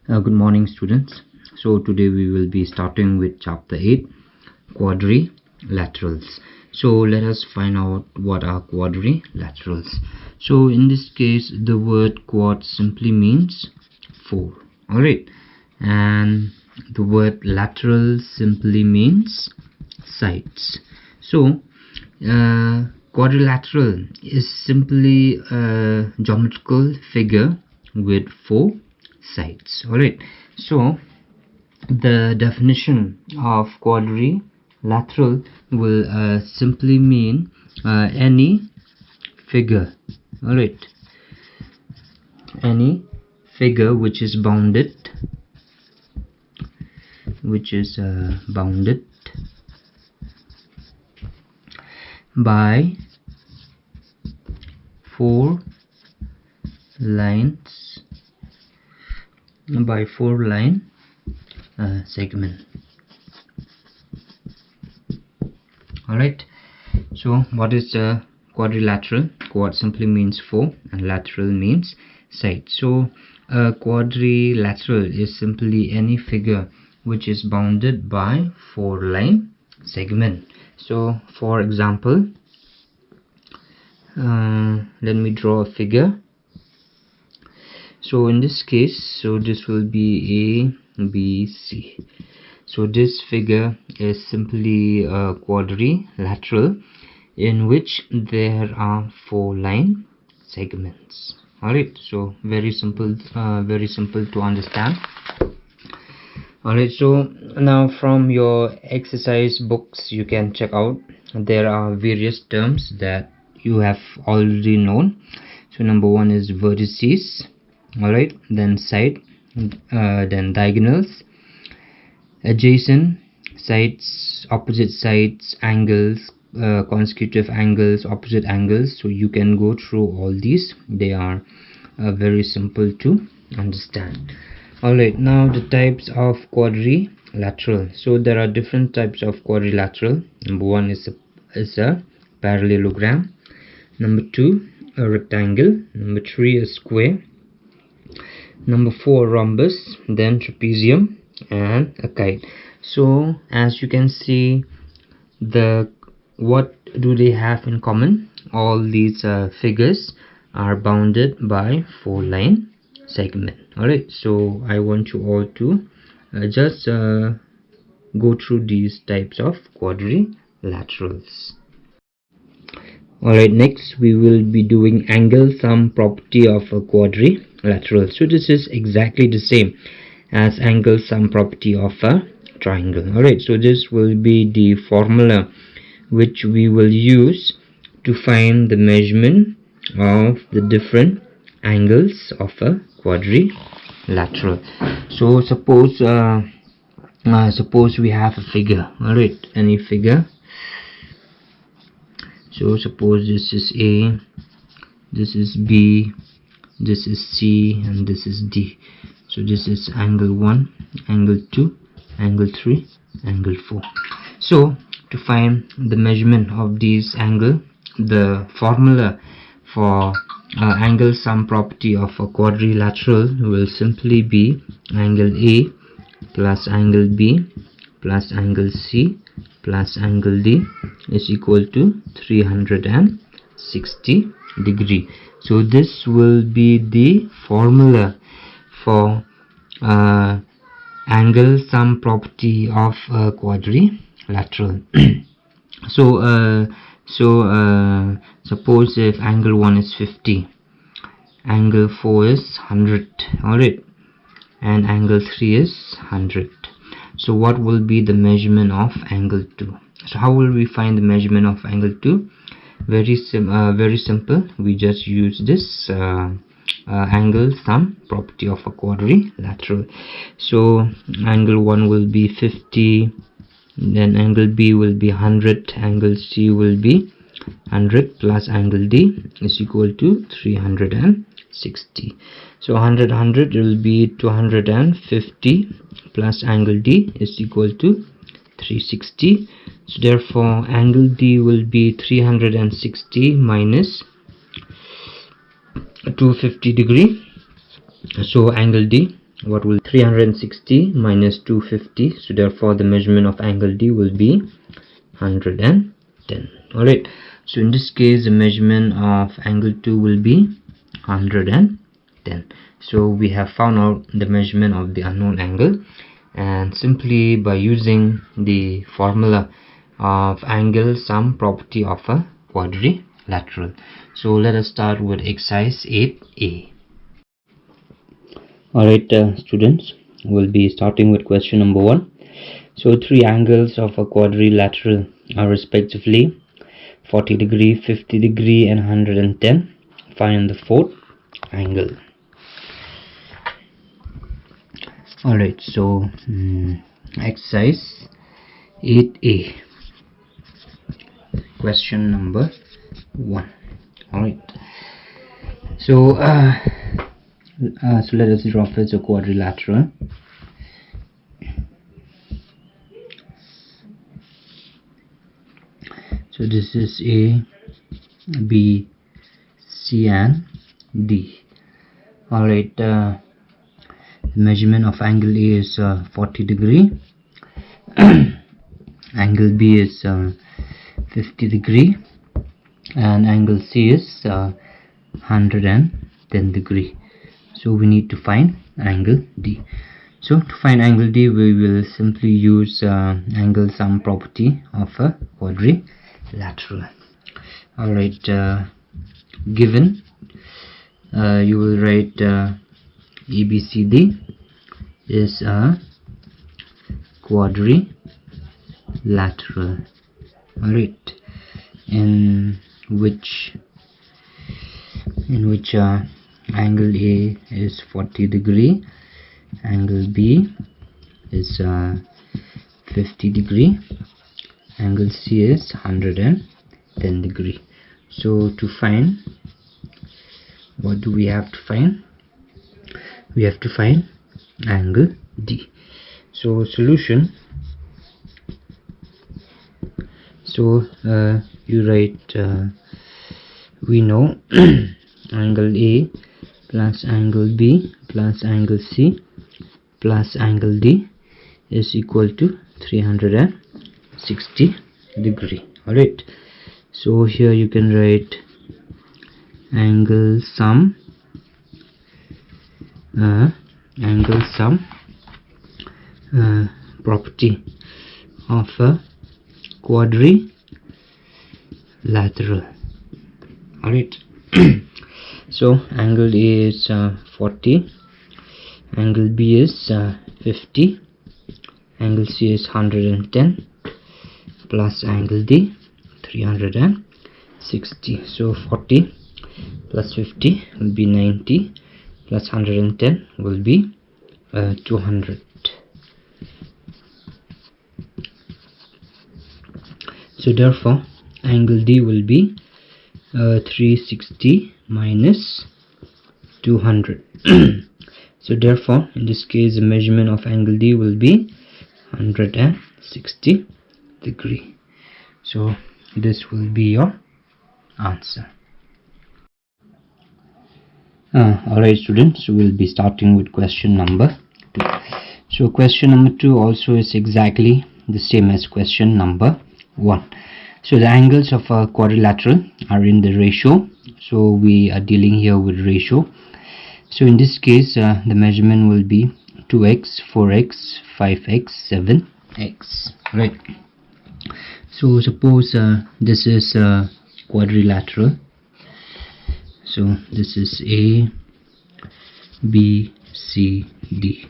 Good morning, students. So today we will be starting with chapter 8, quadrilaterals. So let us find out what are quadrilaterals. So in this case, the word quad simply means 4. Alright, and the word lateral simply means sides. So quadrilateral is simply a geometrical figure with 4 sides. Alright, so the definition of quadrilateral will simply mean any figure. Alright, any figure which is bounded by 4 lines, by 4 line segment. Alright, so what is a quadrilateral? Quad simply means 4 and lateral means side. So a quadrilateral is simply any figure which is bounded by 4 line segment. So for example, let me draw a figure. So in this case, so this will be A, B, C. So this figure is simply a quadrilateral in which there are 4 line segments. Alright, so very simple to understand. Alright, so now from your exercise books you can check out there are various terms that you have already known. So number 1 is vertices, alright, then side, then diagonals, adjacent sides, opposite sides, angles, consecutive angles, opposite angles. So you can go through all these. They are very simple to understand. Alright, now the types of quadrilateral. So there are different types of quadrilateral. Number 1 is a parallelogram. Number 2, a rectangle. Number 3, a square. Number 4, rhombus. Then trapezium and a kite. So as you can see, what do they have in common? All these figures are bounded by 4 line segment. Alright, so I want you all to just go through these types of quadrilaterals. Alright, next we will be doing angle sum property of a quadrilateral. So this is exactly the same as angle sum property of a triangle. Alright, so this will be the formula which we will use to find the measurement of the different angles of a quadrilateral. So suppose we have a figure. Alright, any figure. So suppose this is A, this is B, this is C, and this is D. So this is angle 1, angle 2, angle 3, angle 4. So to find the measurement of these angle, the formula for angle sum property of a quadrilateral will simply be angle A plus angle B plus angle C plus angle D is equal to 360 degree. So this will be the formula for angle sum property of a quadrilateral. So suppose if angle 1 is 50, angle 4 is 100, alright, and angle 3 is 100. So what will be the measurement of angle 2? So how will we find the measurement of angle 2? Very simple. We just use this angle sum property of a quadrilateral. So angle 1 will be 50, then angle B will be 100, angle C will be 100 plus angle D is equal to 360. So 100 will be 250 plus angle D is equal to 360. So therefore angle D will be 360 minus 250 degree. So angle D what will 360 minus 250, so therefore the measurement of angle D will be 110. Alright, so in this case the measurement of angle 2 will be 110. So we have found out the measurement of the unknown angle, and simply by using the formula of angle sum property of a quadrilateral. So let us start with exercise 8a. Alright, students, we'll be starting with question number 1. So three angles of a quadrilateral are respectively 40 degree, 50 degree and 110. Find the fourth angle. Alright, so exercise 8a, question number 1. Alright, so so let us draw first a quadrilateral. So this is A, B, C and D. Alright, the measurement of angle A is 40 degree, angle B is 50 degree and angle C is 110 degree. So we need to find angle D. So to find angle D, we will simply use angle sum property of a quadrilateral. Alright, given you will write ABCD is a quadrilateral. Alright, in which angle A is 40 degree, angle B is 50 degree, angle C is 110 degree. So to find, what do we have to find? We have to find angle D. So solution, so you write we know angle A plus angle B plus angle C plus angle D is equal to 360 degree. Alright, so here you can write angle sum property of a quadrilateral. Alright, so angle A is 40, angle B is 50, angle C is 110 plus angle D 360. So 40 plus 50 will be 90 plus 110 will be 200. So therefore angle D will be 360 minus 200. So therefore in this case the measurement of angle D will be 160 degree. So this will be your answer. Alright students, so we'll be starting with question number 2. So question number 2 also is exactly the same as question number 1. So the angles of a quadrilateral are in the ratio, so we are dealing here with ratio. So in this case the measurement will be 2x, 4x, 5x, 7x. Right. So suppose this is a quadrilateral. So this is A, B, C, D.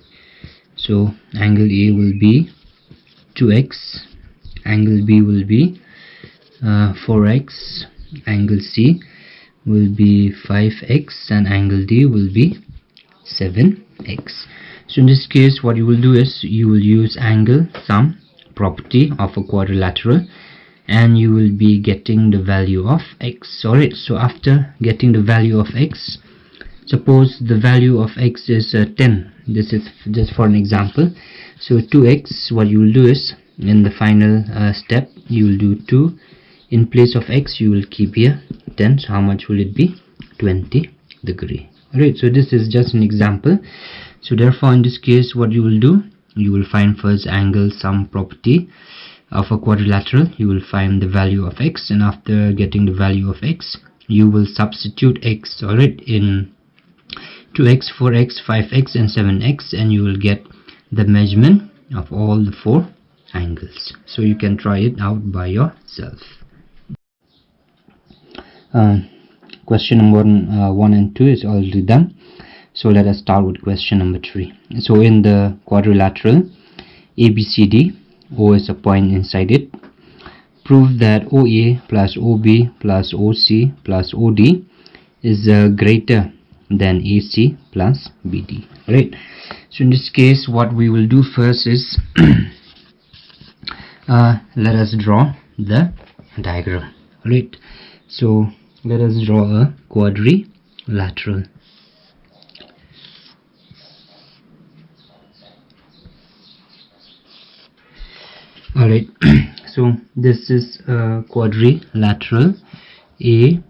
So angle A will be 2x, angle B will be 4x, angle C will be 5x and angle D will be 7x. So in this case what you will do is you will use angle sum property of a quadrilateral and you will be getting the value of x. Alright, so after getting the value of x, suppose the value of x is 10. This is just for an example. So 2x, what you will do is in the final step you will do 2. In place of x you will keep here 10. So how much will it be? 20 degree. Alright, so this is just an example. So therefore in this case what you will do, you will find first angle sum property of a quadrilateral. You will find the value of x, and after getting the value of x you will substitute x, alright, in 2x, 4x, 5x and 7x, and you will get the measurement of all the 4 angles. So you can try it out by yourself. Question number 1 and 2 is already done. So let us start with question number 3. So in the quadrilateral ABCD, O is a point inside it. Prove that OA plus OB plus OC plus OD is greater than AC plus BD. Right. So in this case what we will do first is let us draw the diagram. Right. So let us draw a quadrilateral. Alright, so this is a quadrilateral A,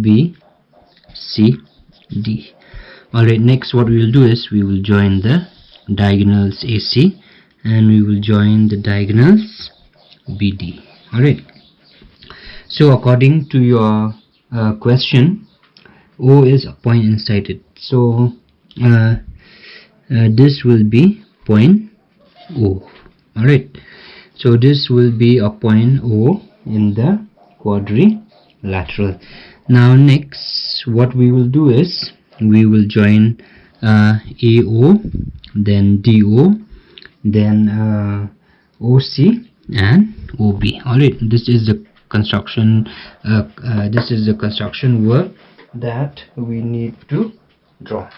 B, C, D. Alright, next what we will do is we will join the diagonals AC and we will join the diagonals BD. Alright, so according to your question, O is a point inside it. So this will be point O. Alright, so this will be a point O in the quadrilateral. Now next what we will do is we will join AO, then DO, then OC and OB. Alright, this is the construction work that we need to draw.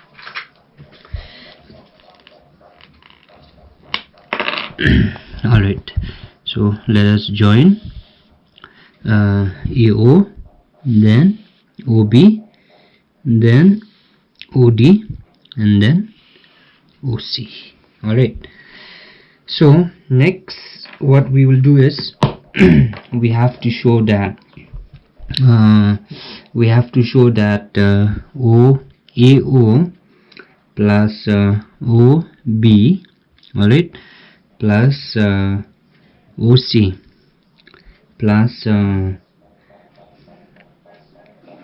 Alright, so let us join AO, then OB, then OD and then OC. Alright, so next what we will do is we have to show that AO plus OB, alright, plus OC plus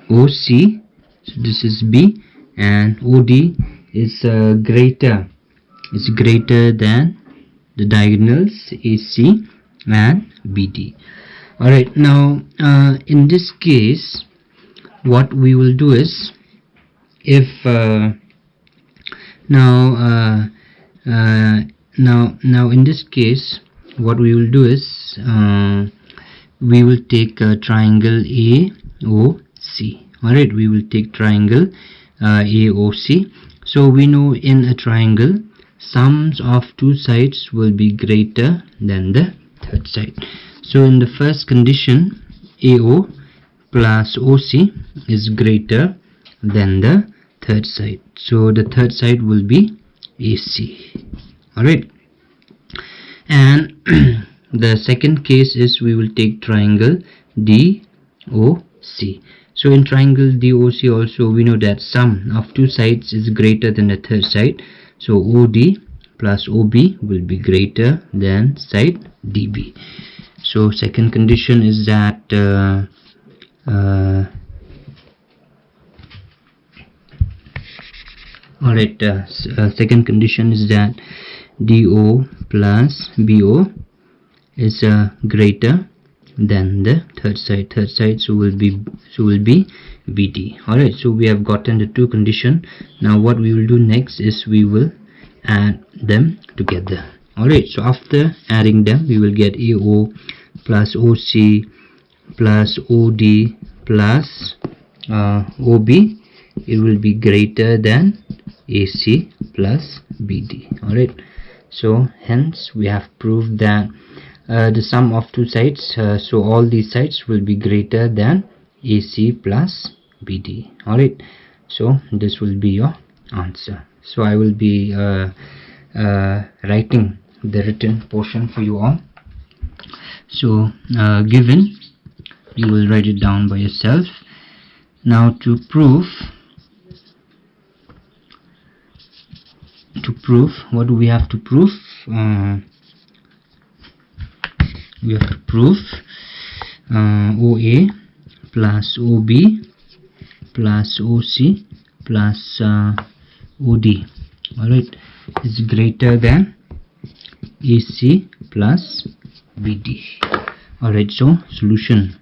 OC, so this is B, and OD is greater than the diagonals AC and BD. Alright, now in this case what we will do is if now in this case what we will do is we will take a triangle AOC. Alright, we will take triangle AOC. So we know in a triangle sums of two sides will be greater than the third side. So in the first condition, AO plus OC is greater than the third side. So the third side will be AC. Alright, and the second case is we will take triangle DOC. So in triangle DOC also we know that sum of two sides is greater than the third side. So OD plus OB will be greater than side DB. So second condition is that second condition is that DO plus BO is greater than the third side, so will be BD. Alright, so we have gotten the two condition. Now what we will do next is we will add them together. Alright, so after adding them we will get AO plus OC plus OD plus OB. It will be greater than AC plus BD. Alright, so hence we have proved that the sum of two sides, so all these sides will be greater than AC plus BD. Alright, so this will be your answer. So I will be writing the written portion for you all. So given, you will write it down by yourself. Now to prove to prove, what do we have to prove? We have to prove OA plus OB plus OC plus OD, alright, is greater than AC plus BD. Alright, so solution.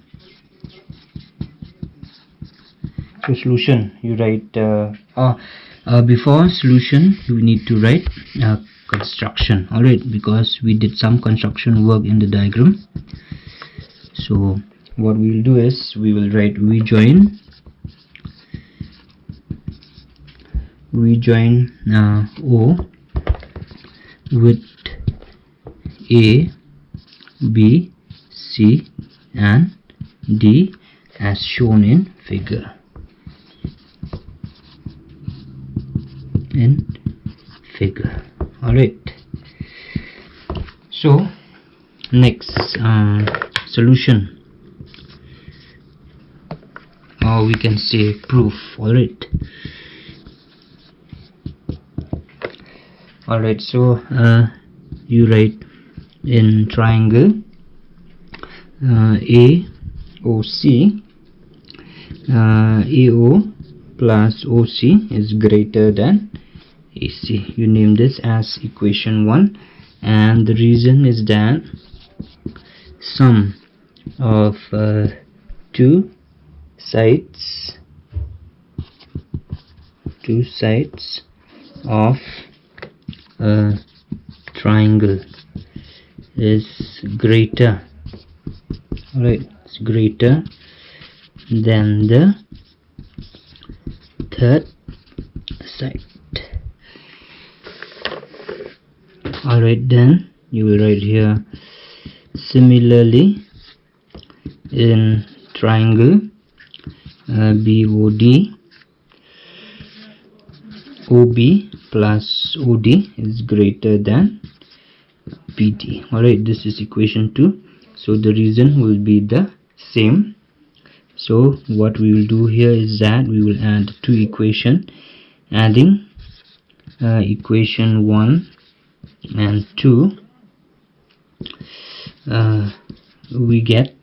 So solution, you write before solution you need to write construction, alright, because we did some construction work in the diagram. So what we will do is we will write rejoin O with A, B, C and D as shown in figure. Alright, so next solution, or we can say proof. Alright, so you write in triangle AOC, AO plus OC is greater than AC. You name this as equation 1, and the reason is that sum of two sides of a triangle is greater, alright, it's greater than the third side. Alright, then you will write here similarly in triangle BOD, OB plus OD is greater than BD. Alright, this is equation 2, so the reason will be the same. So what we will do here is that we will add two equations, adding equation 1 and 2, we get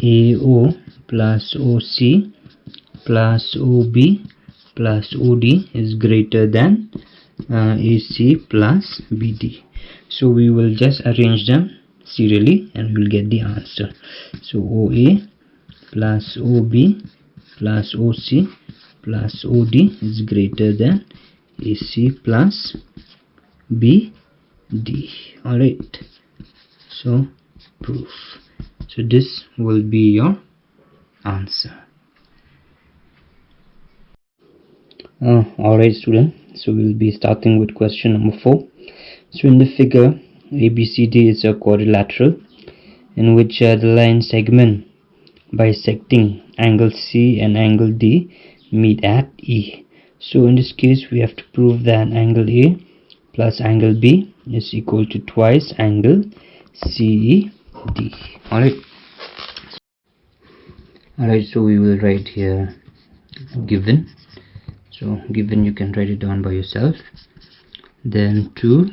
AO plus OC plus OB plus OD is greater than AC plus BD. So we will just arrange them serially and we will get the answer. So OA plus OB plus OC plus OD is greater than AC plus BD. Alright, so proof. So this will be your answer. Alright student, so we'll be starting with question number 4. So in the figure, ABCD is a quadrilateral in which the line segment bisecting angle C and angle D meet at E. So in this case we have to prove that angle A plus angle B is equal to twice angle CED. Alright, so we will write here given. So given, you can write it down by yourself. Then to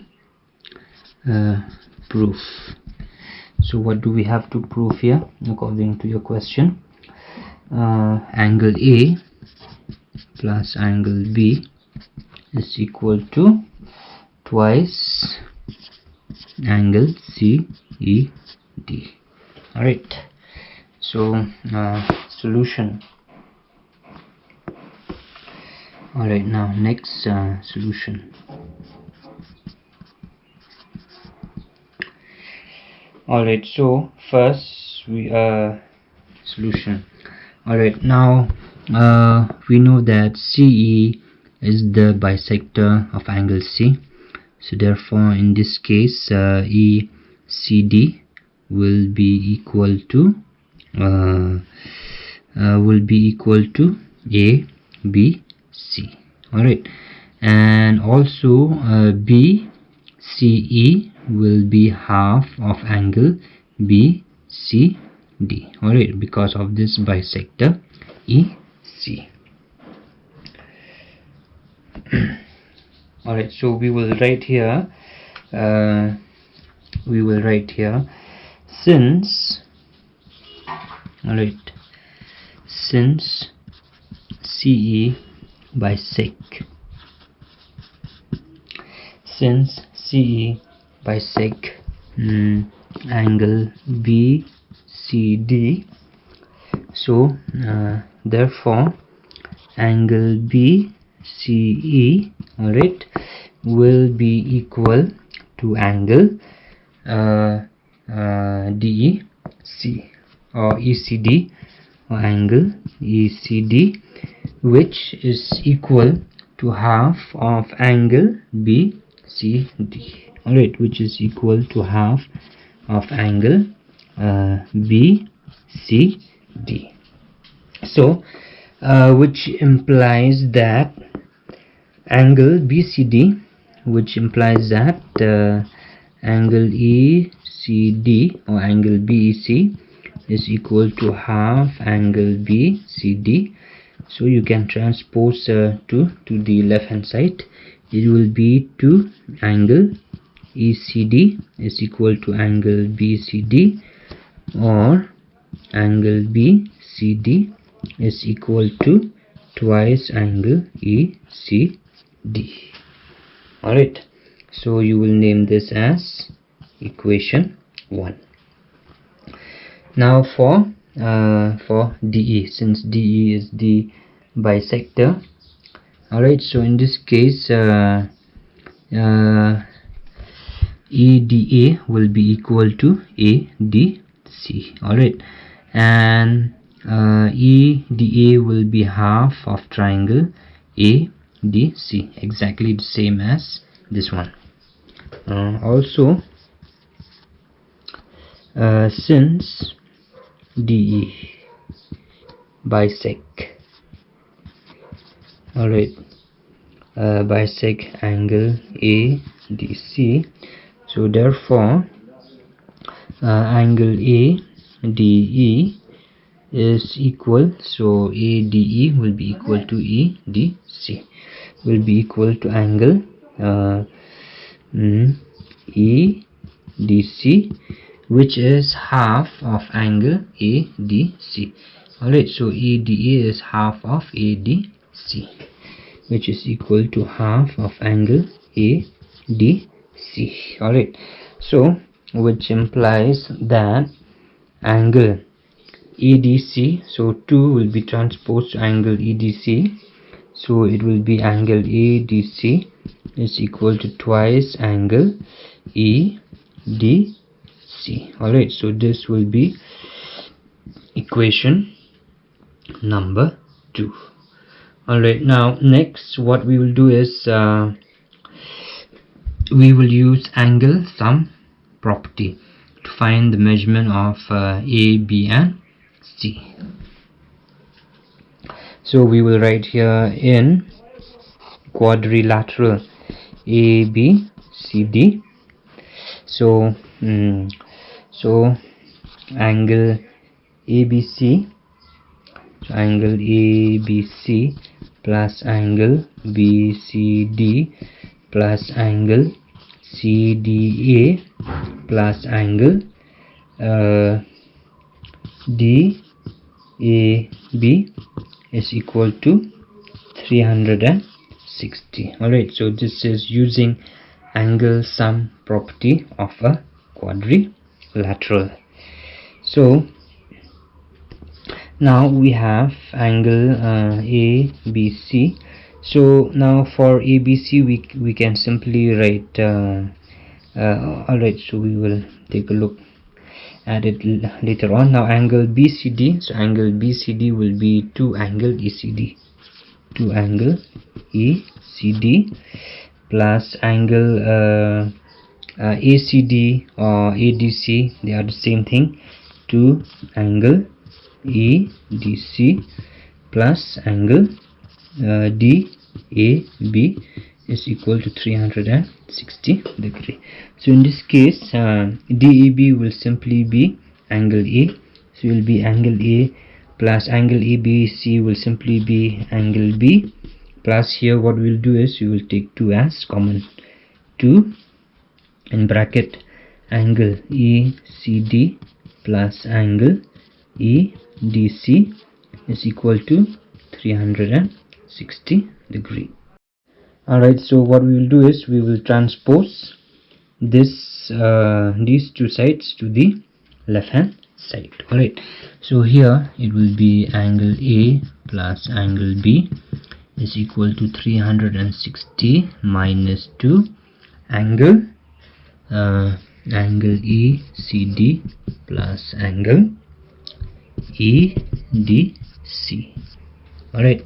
proof. So what do we have to prove here according to your question? Angle A plus angle B is equal to twice angle CED. Alright, so solution. Alright, now next solution. Alright, so first we solution. Alright, now we know that CE is the bisector of angle C, so therefore in this case ECD will be equal to ABC. Alright, and also BCE will be half of angle BCD. Alright, because of this bisector EC. Alright, so we will write here since, alright, since CE bisect, since CE bisect angle BCD, so therefore angle BCE, alright, will be equal to angle DEC or ECD, or angle ECD, which is equal to half of angle BCD. Alright, which is equal to half of angle BCD. So which implies that angle BCD, which implies that angle ECD or angle BEC is equal to half angle BCD. So you can transpose to the left hand side. It will be to angle ECD is equal to angle BCD, or angle BCD is equal to twice angle ECD. Alright, so you will name this as equation 1. Now for DE, since DE is the bisector, alright, so in this case EDA will be equal to ADC, alright, and EDA will be half of triangle ADC, exactly the same as this one. Also since DE bisect, alright, bisect angle ADC, so therefore angle ADE is equal, so ADE will be equal to EDC, will be equal to angle EDC, which is half of angle ADC. Alright, so EDA is half of ADC, which is equal to half of angle ADC. Alright, so which implies that angle EDC, so 2 will be transposed to angle EDC, so it will be angle ADC is equal to twice angle EDC. Alright, so this will be equation number 2. Alright, now next what we will do is we will use angle sum property to find the measurement of A, B and C. So we will write here in quadrilateral ABCD, so angle ABC, angle ABC plus angle BCD plus angle CDA plus angle DAB is equal to 360. Alright, so this is using angle sum property of a quadrilateral. So now we have angle ABC. So now for ABC we can simply write alright, so we will take a look at it later on. Now angle BCD, so angle BCD will be 2 angle ECD, 2 angle ECD plus angle ACD or ADC, they are the same thing, 2 angle EDC plus angle DAB is equal to 360 degree. So in this case DAB will simply be angle A, so it will be angle A plus angle ABC will simply be angle B plus here what we'll do is we will take 2 as common. 2 in bracket angle ECD plus angle EDC is equal to 360 degree. Alright, so what we will do is we will transpose this these two sides to the left hand side. Alright, so here it will be angle A plus angle B is equal to 360 minus 2 angle ECD plus angle EDC. Alright,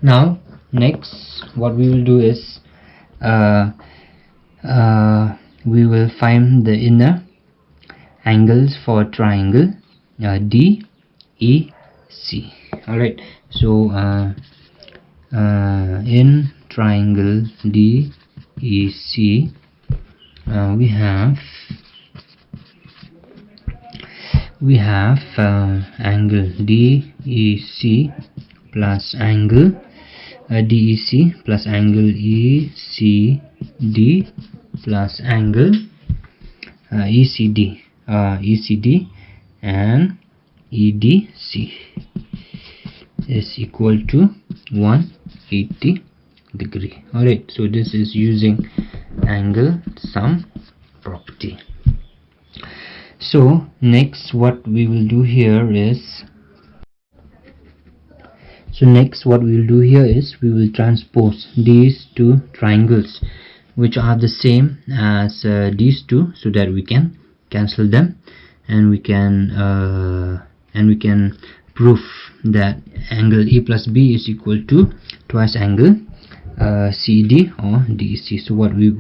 now next what we will do is we will find the inner angles for triangle DEC. Alright, so in triangle DEC we have angle DEC plus angle DEC plus angle ECD plus angle ECD and EDC is equal to 180 degree. Alright, so this is using angle sum property. So next what we will do here is we will transpose these two triangles which are the same as these two, so that we can cancel them, and we can prove that angle A plus B is equal to twice angle CD or DEC. So what we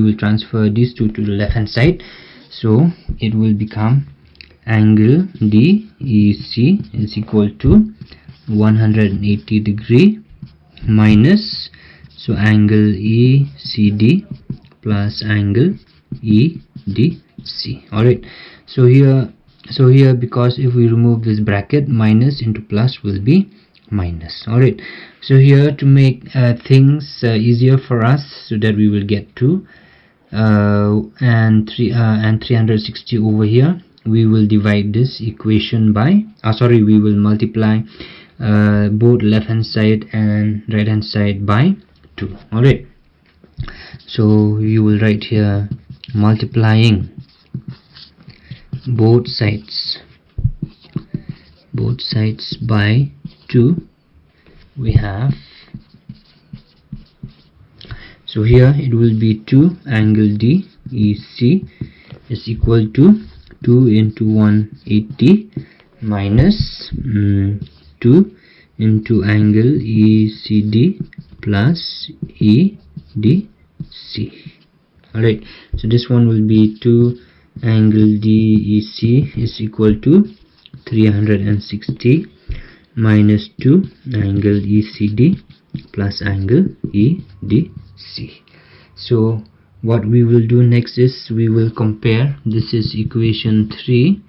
will transfer these two to the left hand side, so it will become angle DEC is equal to 180 degree minus, so angle ECD plus angle EDC. Alright, so here because if we remove this bracket, minus into plus will be minus. Alright, so here to make things easier for us, so that we will get 2 and 360 over here, we will divide this equation by we will multiply both left hand side and right hand side by 2. Alright, so you will write here multiplying both sides by 2, we have, so here it will be 2 angle DEC is equal to 2 into 180 minus 2 into angle ECD plus EDC. Alright, so this one will be 2 angle DEC is equal to 360 minus 2 angle ECD plus angle EDC. So what we will do next is we will compare. This is equation 3,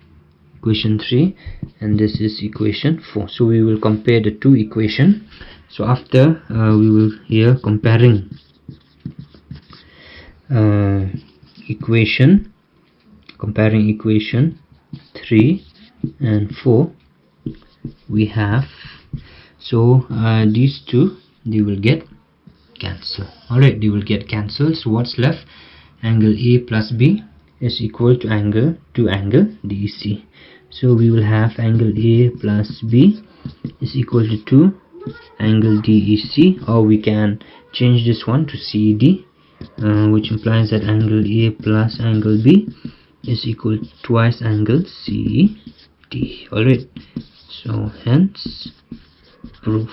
and this is equation 4. So we will compare the two equations. So after we will here comparing equation 3 and 4, we have, so these two, they will get cancelled. Alright, they will get cancelled. So what's left? Angle A plus B is equal to angle DEC. So we will have angle A plus B is equal to 2 angle DEC, or we can change this one to CD, which implies that angle A plus angle B is equal to twice angle CD. Alright, so hence proof.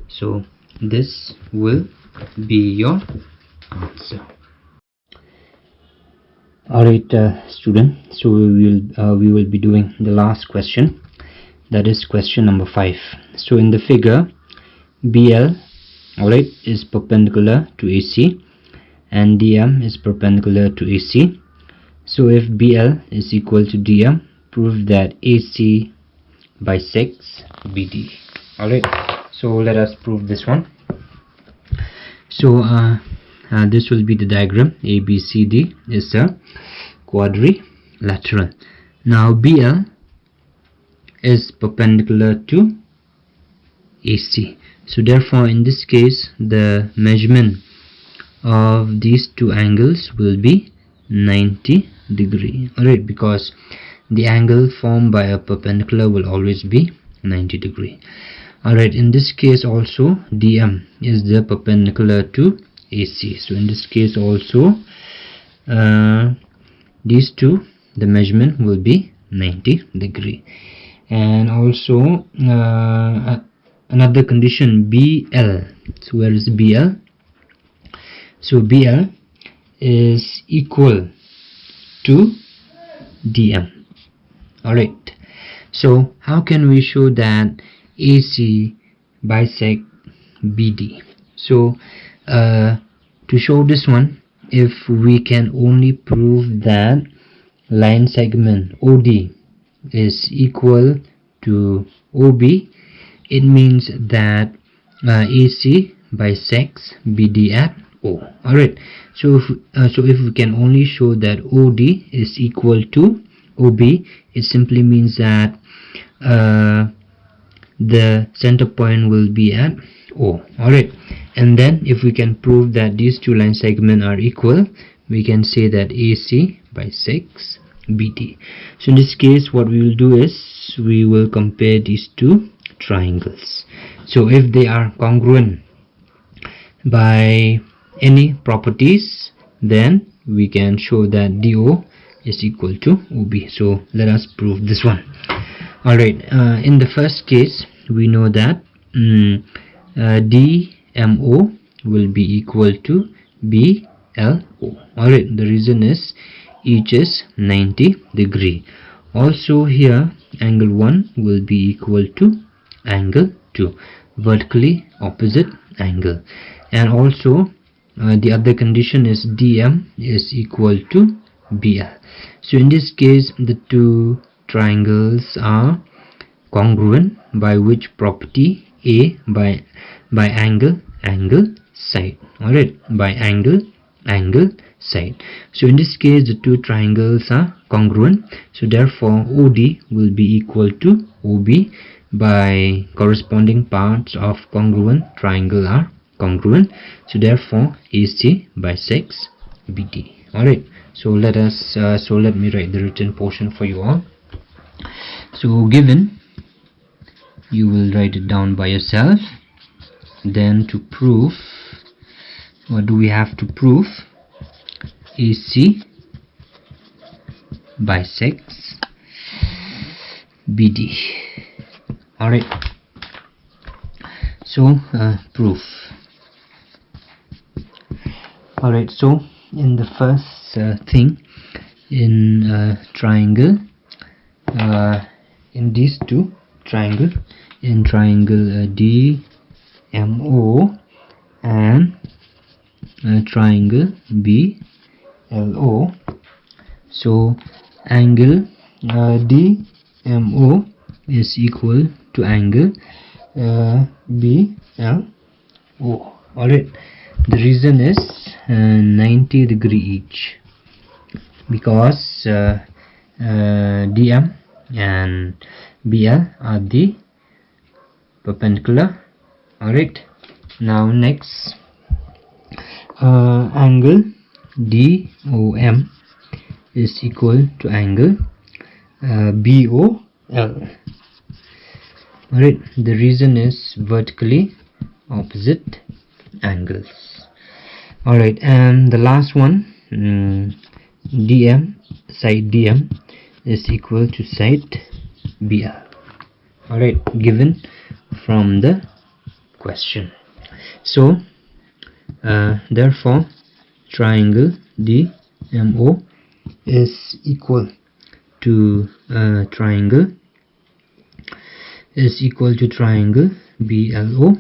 So this will be your answer. Alright, student, so we will be doing the last question, that is question number 5. So in the figure, BL, alright, is perpendicular to AC and DM is perpendicular to AC. So if BL is equal to DM, prove that AC bisects BD. Alright, So let us prove this one. So this will be the diagram. ABCD is a quadrilateral. Now BL is perpendicular to AC. So therefore in this case the measurement of these two angles will be 90 degree. Alright, because the angle formed by a perpendicular will always be 90 degree. Alright, in this case also DM is the perpendicular to AC. So in this case also these two, the measurement will be 90 degree. And also another condition, BL. So where is BL? So BL is equal to DM. Alright, so how can we show that AC bisect BD? So to show this one, if we can only prove that line segment OD is equal to OB, it means that AC bisects BD at O. Alright, so if we can only show that OD is equal to OB, it simply means that the center point will be at O. Alright, and then if we can prove that these two line segments are equal, we can say that AC bisects BD. So in this case what we will do is we will compare these two triangles. So if they are congruent by any properties, then we can show that DO is equal to OB. So let us prove this one. Alright, in the first case we know that DMO will be equal to BLO. Alright, the reason is each is 90 degree. Also here angle 1 will be equal to angle 2, vertically opposite angle. And also the other condition is DM is equal to BL. So in this case the two triangles are congruent, by which property? A by angle side. Alright, by angle side. So in this case the two triangles are congruent, so therefore OD will be equal to OB, by corresponding parts of congruent triangle are congruent, so therefore AC bisects BD. Alright, so let me write the written portion for you all. So given, you will write it down by yourself. Then to prove, what do we have to prove? AC bisects BD. Alright, so proof. Alright, so in the first thing, in triangle, in these two triangle, in triangle DMO and triangle BLO, so angle DMO is equal to angle BLO. Alright, the reason is 90 degree each, because DM and BL are the perpendicular. Alright, now next, angle DOM is equal to angle BOL. Alright, the reason is vertically opposite angles. Alright, and the last one, DM, side DM is equal to side BL. Alright, given from the question. So therefore triangle DMO is equal to triangle BLO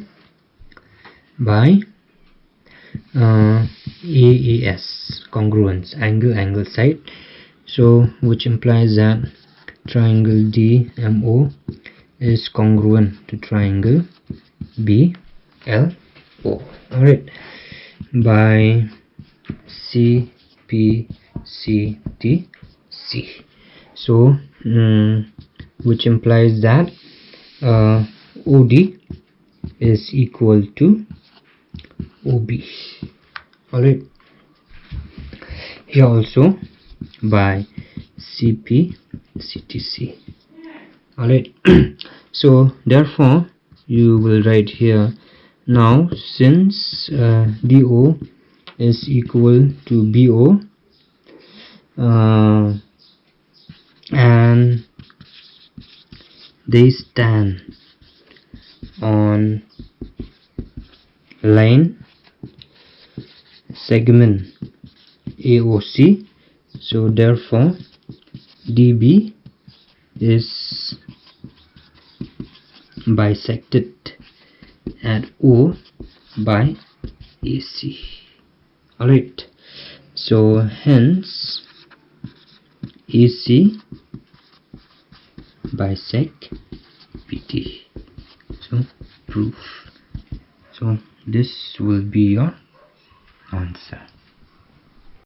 by AAS, congruence, angle side. So which implies that triangle DMO is congruent to triangle BLO. Alright, by CPCTC. So which implies that OD is equal to OB. Alright, here also by CPCTC. Alright, so therefore you will write here, now since DO is equal to BO and they stand on line segment AOC, so therefore DB is bisected at O by AC. Alright, so hence AC bisect BD. So proof. So this will be your answer.